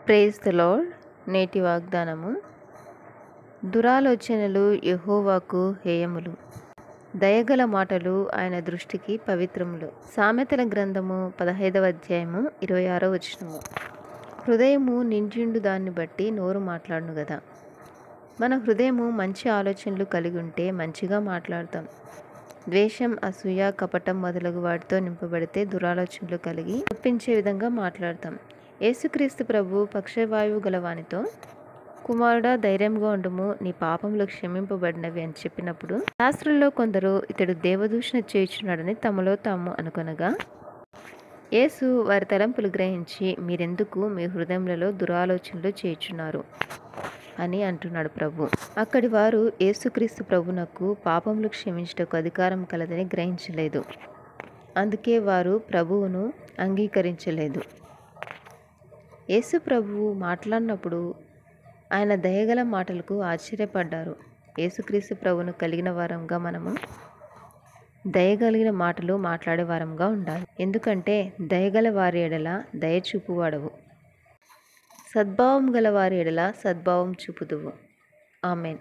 Praise the lord. నేటి వాగ్దానము. దురాలోచనలు యెహోవాకు హేయములు, దయగల మాటలు ఆయన దృష్టికి పవిత్రములు. సామెతల గ్రంథము 15వ అధ్యాయము 26వ వచనము. హృదయము నిండిండు దాన్ని బట్టి నోరు మాట్లాడును గదా. మన హృదయము మంచి ఆలోచనలు కలిగి ఉంటే మంచిగా మాట్లాడతాం. ద్వేషం, అసూయ, కపటం మొదలగు వాటితో నింపబడితే దురాలోచనలు కలిగి తప్పించే విధంగా మాట్లాడతాం. యేసుక్రీస్తు ప్రభు పక్షవాయువు గలవానితో, కుమారుడా ధైర్యంగా ఉండుము, నీ పాపములు క్షమింపబడినవి అని చెప్పినప్పుడు శాస్త్రంలో కొందరు ఇతడు దేవదూషణ చేయుచున్నాడని తమలో తాము అనుకొనగా, యేసు వారి తలంపులు గ్రహించి, మీరెందుకు మీ హృదయములలో దురాలోచనలు చేయుచున్నారు అని అంటున్నాడు ప్రభు. అక్కడి వారు యేసుక్రీస్తు ప్రభునకు పాపములు క్షమించుటకు అధికారం కలదని గ్రహించలేదు. అందుకే వారు ప్రభువును అంగీకరించలేదు. యేసు ప్రభువు మాట్లాడినప్పుడు ఆయన దయగల మాటలకు ఆశ్చర్యపడ్డారు. యేసుక్రీస్తు ప్రభువును కలిగిన వారంగా మనము దయగలిగిన మాటలు మాట్లాడే వారంగా ఉండాలి. ఎందుకంటే దయగల వారి ఎడల దయ చూపువాడవు, సద్భావం గల వారి ఎడల సద్భావం చూపుదువు. ఆమెన్.